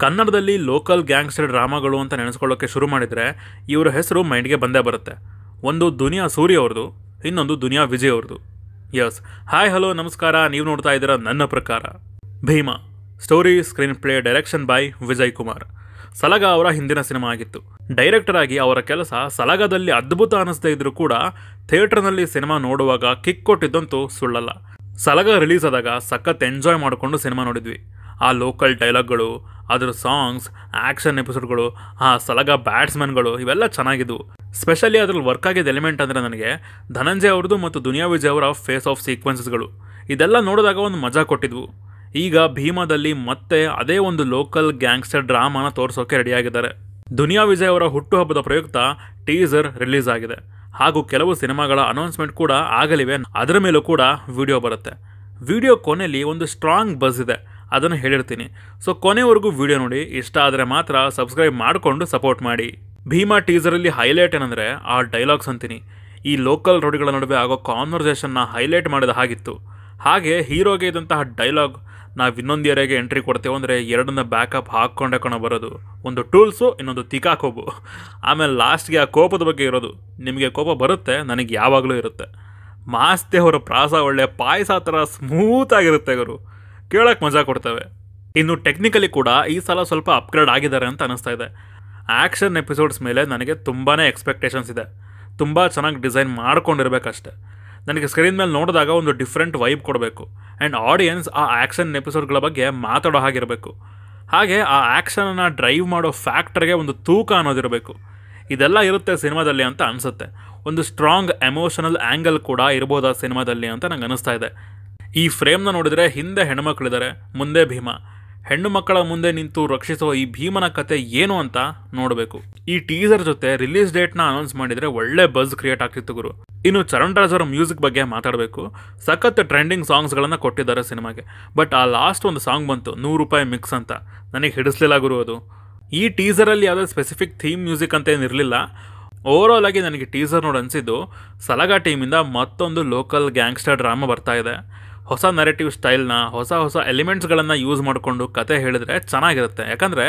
ಕನ್ನಡದಲ್ಲಿ local gangster ಡ್ರಾಮಾಗಳು ಅಂತ ನೆನೆಸ್ಕೊಳ್ಳೋಕ್ಕೆ ಶುರು ಮಾಡಿದರೆ ಇವರ ಹೆಸರು ಮೈಂಡ್ಗೆ ಬಂದೇ ಬರುತ್ತೆ. ಒಂದು ದುನಿಯಾ ಸೂರಿ ಅವ್ರದ್ದು, ಇನ್ನೊಂದು ದುನಿಯಾ ವಿಜಯ್ ಅವ್ರದ್ದು. ಯಸ್, ಹಾಯ್ ಹಲೋ ನಮಸ್ಕಾರ. ನೀವು ನೋಡ್ತಾ ಇದ್ದೀರಾ ನನ್ನ ಪ್ರಕಾರ. Bheema story, screenplay, direction by Vijay Kumar. Salaga ಅವರ ಹಿಂದಿನ ಸಿನಿಮಾ ಆಗಿತ್ತು. ಡೈರೆಕ್ಟರ್ ಆಗಿ ಅವರ ಕೆಲಸ ಸಲಗದಲ್ಲಿ ಅದ್ಭುತ ಅನ್ನಿಸದೇ ಇದ್ರೂ ಕೂಡ ಥಿಯೇಟರ್ನಲ್ಲಿ ಸಿನಿಮಾ ನೋಡುವಾಗ ಕಿಕ್ ಕೊಟ್ಟಿದ್ದಂತೂ ಸುಳ್ಳಲ್ಲ. ಸಲಗ ರಿಲೀಸ್ ಆದಾಗ ಸಖತ್ ಎಂಜಾಯ್ ಮಾಡಿಕೊಂಡು ಸಿನಿಮಾ ನೋಡಿದ್ವಿ. ಆ ಲೋಕಲ್ ಡೈಲಾಗ್ಗಳು, ಅದರ ಸಾಂಗ್ಸ್, ಆ್ಯಕ್ಷನ್ ಎಪಿಸೋಡ್ಗಳು, ಆ ಸಲಗ ಬ್ಯಾಟ್ಸ್ಮನ್ಗಳು ಇವೆಲ್ಲ ಚೆನ್ನಾಗಿದ್ವು. ಸ್ಪೆಷಲಿ ಅದ್ರಲ್ಲಿ ವರ್ಕ್ ಆಗಿದ್ದ ಎಲಿಮೆಂಟ್ ಅಂದರೆ ನನಗೆ ಧನಂಜಯ್ ಅವ್ರದ್ದು ಮತ್ತು ದುನಿಯಾ ವಿಜಯ್ ಅವರ ಫೇಸ್ ಆಫ್ ಸೀಕ್ವೆನ್ಸಸ್ಗಳು ಇದೆಲ್ಲ ನೋಡಿದಾಗ ಒಂದು ಮಜಾ ಕೊಟ್ಟಿದ್ವು. ಈಗ ಭೀಮಾದಲ್ಲಿ ಮತ್ತೆ ಅದೇ ಒಂದು ಲೋಕಲ್ ಗ್ಯಾಂಗ್ಸ್ಟರ್ ಡ್ರಾಮಾನ ತೋರಿಸೋಕೆ ರೆಡಿಯಾಗಿದ್ದಾರೆ. ದುನಿಯಾ ವಿಜಯ್ ಅವರ ಹುಟ್ಟುಹಬ್ಬದ ಪ್ರಯುಕ್ತ ಟೀಸರ್ ರಿಲೀಸ್ ಆಗಿದೆ. ಹಾಗೂ ಕೆಲವು ಸಿನಿಮಾಗಳ ಅನೌನ್ಸ್ಮೆಂಟ್ ಕೂಡ ಆಗಲಿವೆ. ಅದರ ಮೇಲೂ ಕೂಡ ವಿಡಿಯೋ ಬರುತ್ತೆ. ವಿಡಿಯೋ ಕೊನೆಯಲ್ಲಿ ಒಂದು ಸ್ಟ್ರಾಂಗ್ ಬಸ್ ಇದೆ, ಅದನ್ನು ಹೇಳಿರ್ತೀನಿ. ಸೊ ಕೊನೆವರೆಗೂ ವಿಡಿಯೋ ನೋಡಿ. ಇಷ್ಟ ಆದರೆ ಮಾತ್ರ ಸಬ್ಸ್ಕ್ರೈಬ್ ಮಾಡಿಕೊಂಡು ಸಪೋರ್ಟ್ ಮಾಡಿ. ಭೀಮಾ ಟೀಸರಲ್ಲಿ ಹೈಲೈಟ್ ಏನಂದರೆ ಆ ಡೈಲಾಗ್ಸ್ ಅಂತೀನಿ. ಈ ಲೋಕಲ್ ರೋಡಿಗಳ ನಡುವೆ ಆಗೋ ಕಾನ್ವರ್ಸೇಷನ್ನ ಹೈಲೈಟ್ ಮಾಡಿದ ಹಾಗಿತ್ತು. ಹಾಗೆ ಹೀರೋಗೆ ಇದ್ದಂತಹ ಡೈಲಾಗ್, ನಾವು ಇನ್ನೊಂದು ಏರಿಯಾಗೆ ಎಂಟ್ರಿ ಕೊಡ್ತೇವೆ ಅಂದರೆ ಎರಡನ್ನ ಬ್ಯಾಕಪ್ ಹಾಕ್ಕೊಂಡೆ ಬರೋದು. ಒಂದು ಟೂಲ್ಸು, ಇನ್ನೊಂದು ತಿಕಾ ಕೋಪು. ಆಮೇಲೆ ಲಾಸ್ಟ್ಗೆ ಆ ಕೋಪದ ಬಗ್ಗೆ ಇರೋದು, ನಿಮಗೆ ಕೋಪ ಬರುತ್ತೆ, ನನಗೆ ಯಾವಾಗಲೂ ಇರುತ್ತೆ. ಮಾಸ್ತಿ ಅವರ ಪ್ರಾಸ ಒಳ್ಳೆ ಪಾಯಸ ಥರ ಸ್ಮೂತಾಗಿರುತ್ತೆ ಗುರು, ಕೇಳೋಕ್ಕೆ ಮಜಾ ಕೊಡ್ತವೆ. ಇನ್ನು ಟೆಕ್ನಿಕಲಿ ಕೂಡ ಈ ಸಲ ಸ್ವಲ್ಪ ಅಪ್ಗ್ರೇಡ್ ಆಗಿದ್ದಾರೆ ಅಂತ ಅನ್ನಿಸ್ತಾ ಇದೆ. ಆ್ಯಕ್ಷನ್ ಎಪಿಸೋಡ್ಸ್ ಮೇಲೆ ನನಗೆ ತುಂಬಾ ಎಕ್ಸ್ಪೆಕ್ಟೇಷನ್ಸ್ ಇದೆ. ತುಂಬ ಚೆನ್ನಾಗಿ ಡಿಸೈನ್ ಮಾಡ್ಕೊಂಡಿರ್ಬೇಕಷ್ಟೆ. ನನಗೆ ಸ್ಕ್ರೀನ್ ಮೇಲೆ ನೋಡಿದಾಗ ಒಂದು ಡಿಫ್ರೆಂಟ್ ವೈಬ್ ಕೊಡಬೇಕು. ಆ್ಯಂಡ್ ಆಡಿಯನ್ಸ್ ಆ ಆ್ಯಕ್ಷನ್ ಎಪಿಸೋಡ್ಗಳ ಬಗ್ಗೆ ಮಾತಾಡೋ ಹಾಗಿರಬೇಕು. ಹಾಗೆ ಆ ಆ್ಯಕ್ಷನನ್ನು ಡ್ರೈವ್ ಮಾಡೋ ಫ್ಯಾಕ್ಟರ್ಗೆ ಒಂದು ತೂಕ ಅನ್ನೋದಿರಬೇಕು. ಇದೆಲ್ಲ ಇರುತ್ತೆ ಸಿನಿಮಾದಲ್ಲಿ ಅಂತ ಅನಿಸುತ್ತೆ. ಒಂದು ಸ್ಟ್ರಾಂಗ್ ಎಮೋಷನಲ್ ಆ್ಯಂಗಲ್ ಕೂಡ ಇರ್ಬೋದು ಆ ಸಿನಿಮಾದಲ್ಲಿ ಅಂತ ನಂಗೆ ಅನ್ನಿಸ್ತಾ ಇದೆ. ಈ ಫ್ರೇಮ್ನ ನೋಡಿದರೆ ಹಿಂದೆ ಹೆಣ್ಣುಮಕ್ಕಳಿದ್ದಾರೆ, ಮುಂದೆ ಭೀಮಾ. ಹೆಣ್ಣು ಮಕ್ಕಳ ಮುಂದೆ ನಿಂತು ರಕ್ಷಿಸೋ ಈ ಭೀಮನ ಕತೆ ಏನು ಅಂತ ನೋಡಬೇಕು. ಈ ಟೀಸರ್ ಜೊತೆ ರಿಲೀಸ್ ಡೇಟ್ನ ಅನೌನ್ಸ್ ಮಾಡಿದರೆ ಒಳ್ಳೆ ಬಜ್ ಕ್ರಿಯೇಟ್ ಆಗ್ತಿತ್ತು ಗುರು. ಇನ್ನು ಚರಣ್ ರಾಜ್ ಅವರ ಮ್ಯೂಸಿಕ್ ಬಗ್ಗೆ ಮಾತಾಡಬೇಕು. ಸಖತ್ ಟ್ರೆಂಡಿಂಗ್ ಸಾಂಗ್ಸ್ಗಳನ್ನು ಕೊಟ್ಟಿದ್ದಾರೆ ಸಿನಿಮಾಗೆ. ಬಟ್ ಆ ಲಾಸ್ಟ್ ಒಂದು ಸಾಂಗ್ ಬಂತು, 100 ರೂಪಾಯಿ ಮಿಕ್ಸ್ ಅಂತ, ನನಗೆ ಹಿಡಿಸ್ಲಿಲ್ಲ ಗುರು ಅದು. ಈ ಟೀಸರಲ್ಲಿ ಯಾವುದೇ ಸ್ಪೆಸಿಫಿಕ್ ಥೀಮ್ ಮ್ಯೂಸಿಕ್ ಅಂತ ಏನಿರಲಿಲ್ಲ. ಓವರಾಲ್ ಆಗಿ ನನಗೆ ಟೀಸರ್ ನೋಡಿ ಅನಿಸಿದ್ದು, ಸಲಗ ಟೀಮಿಂದ ಮತ್ತೊಂದು ಲೋಕಲ್ ಗ್ಯಾಂಗ್ಸ್ಟರ್ ಡ್ರಾಮಾ ಬರ್ತಾ ಇದೆ. ಹೊಸ ನರೇಟಿವ್ ಸ್ಟೈಲ್ನ, ಹೊಸ ಎಲಿಮೆಂಟ್ಸ್ಗಳನ್ನು ಯೂಸ್ ಮಾಡಿಕೊಂಡು ಕತೆ ಹೇಳಿದ್ರೆ ಚೆನ್ನಾಗಿರುತ್ತೆ. ಯಾಕಂದರೆ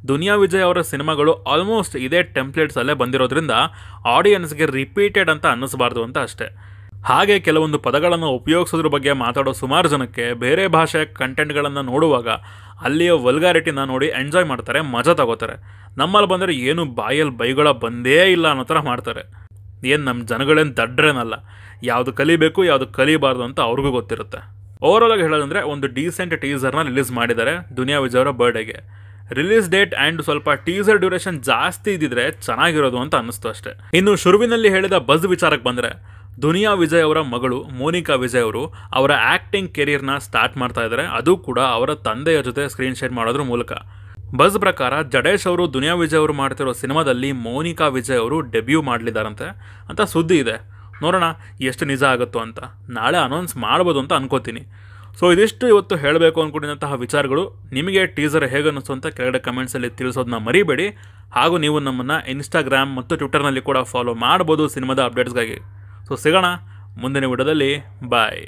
ದುನಿಯಾ ವಿಜಯ್ ಅವರ ಸಿನಿಮಾಗಳು ಆಲ್ಮೋಸ್ಟ್ ಇದೇ ಟೆಂಪ್ಲೇಟ್ಸಲ್ಲೇ ಬಂದಿರೋದ್ರಿಂದ ಆಡಿಯನ್ಸ್ಗೆ ರಿಪೀಟೆಡ್ ಅಂತ ಅನ್ನಿಸಬಾರ್ದು ಅಂತ ಅಷ್ಟೇ. ಹಾಗೆ ಕೆಲವೊಂದು ಪದಗಳನ್ನು ಉಪಯೋಗಿಸೋದ್ರ ಬಗ್ಗೆ ಮಾತಾಡೋ ಸುಮಾರು ಜನಕ್ಕೆ ಬೇರೆ ಭಾಷೆಯ ಕಂಟೆಂಟ್ಗಳನ್ನು ನೋಡುವಾಗ ಅಲ್ಲಿಯ ವಲ್ಗಾರಿಟಿನ ನೋಡಿ ಎಂಜಾಯ್ ಮಾಡ್ತಾರೆ, ಮಜಾ ತಗೋತಾರೆ. ನಮ್ಮಲ್ಲಿ ಬಂದರೆ ಏನು ಬಾಯಲ್ಲಿ ಬೈಗಳ ಬಂದೇ ಇಲ್ಲ ಅನ್ನೋ ಥರ ಮಾಡ್ತಾರೆ. ಏನು ನಮ್ಮ ಜನಗಳೇನು ದಡ್ರೇನಲ್ಲ, ಯಾವುದು ಕಲಿಬೇಕು ಯಾವುದು ಕಲಿಬಾರ್ದು ಅಂತ ಅವ್ರಿಗೂ ಗೊತ್ತಿರುತ್ತೆ. ಓವರಾಲ್ ಆಗಿ ಹೇಳೋದಂದರೆ ಒಂದು ಡೀಸೆಂಟ್ ಟೀಸರ್ನ ರಿಲೀಸ್ ಮಾಡಿದ್ದಾರೆ ದುನಿಯಾ ವಿಜಯ್ ಅವರ ಬರ್ಡೇಗೆ. ರಿಲೀಸ್ ಡೇಟ್ ಆ್ಯಂಡ್ ಸ್ವಲ್ಪ ಟೀಸರ್ ಡ್ಯೂರೇಷನ್ ಜಾಸ್ತಿ ಇದ್ದಿದ್ರೆ ಚೆನ್ನಾಗಿರೋದು ಅಂತ ಅನ್ನಿಸ್ತು ಅಷ್ಟೇ. ಇನ್ನು ಶುರುವಿನಲ್ಲಿ ಹೇಳಿದ ಬಜ್ ವಿಚಾರಕ್ಕೆ ಬಂದರೆ, ದುನಿಯಾ ವಿಜಯ್ ಅವರ ಮಗಳು ಮೋನಿಕಾ ವಿಜಯ್ ಅವರು ಅವರ ಆ್ಯಕ್ಟಿಂಗ್ ಕೆರಿಯರ್ನ ಸ್ಟಾರ್ಟ್ ಮಾಡ್ತಾ ಇದ್ದಾರೆ. ಅದು ಕೂಡ ಅವರ ತಂದೆಯ ಜೊತೆ ಸ್ಕ್ರೀನ್ ಶೇರ್ ಮಾಡೋದ್ರ ಮೂಲಕ. ಬಜ್ ಪ್ರಕಾರ ಜಡೇಶ್ ಅವರು ದುನಿಯಾ ವಿಜಯ್ ಅವರು ಮಾಡ್ತಿರೋ ಸಿನಿಮಾದಲ್ಲಿ ಮೋನಿಕಾ ವಿಜಯ್ ಅವರು ಡೆಬ್ಯೂ ಮಾಡಲಿದ್ದಾರಂತೆ ಅಂತ ಸುದ್ದಿ ಇದೆ. ನೋಡೋಣ ಎಷ್ಟು ನಿಜ ಆಗುತ್ತೋ ಅಂತ. ನಾಳೆ ಅನೌನ್ಸ್ ಮಾಡ್ಬೋದು ಅಂತ ಅನ್ಕೋತೀನಿ. ಸೊ ಇದಿಷ್ಟು ಇವತ್ತು ಹೇಳಬೇಕು ಅಂದ್ಕೊಂಡಿದ್ದಂತಹ ವಿಚಾರಗಳು. ನಿಮಗೆ ಟೀಸರ್ ಹೇಗೆ ಅನ್ನಿಸ್ತು ಅಂತ ಕೆಳಗಡೆ ಕಮೆಂಟ್ಸಲ್ಲಿ ತಿಳಿಸೋದನ್ನ ಮರಿಬೇಡಿ. ಹಾಗೂ ನೀವು ನಮ್ಮನ್ನು ಇನ್ಸ್ಟಾಗ್ರಾಮ್ ಮತ್ತು ಟ್ವಿಟರ್ನಲ್ಲಿ ಕೂಡ ಫಾಲೋ ಮಾಡ್ಬೋದು ಸಿನಿಮಾದ ಅಪ್ಡೇಟ್ಸ್ಗಾಗಿ. ಸೊ ಸಿಗೋಣ ಮುಂದಿನ ವಿಡಿಯೋದಲ್ಲಿ. ಬಾಯ್.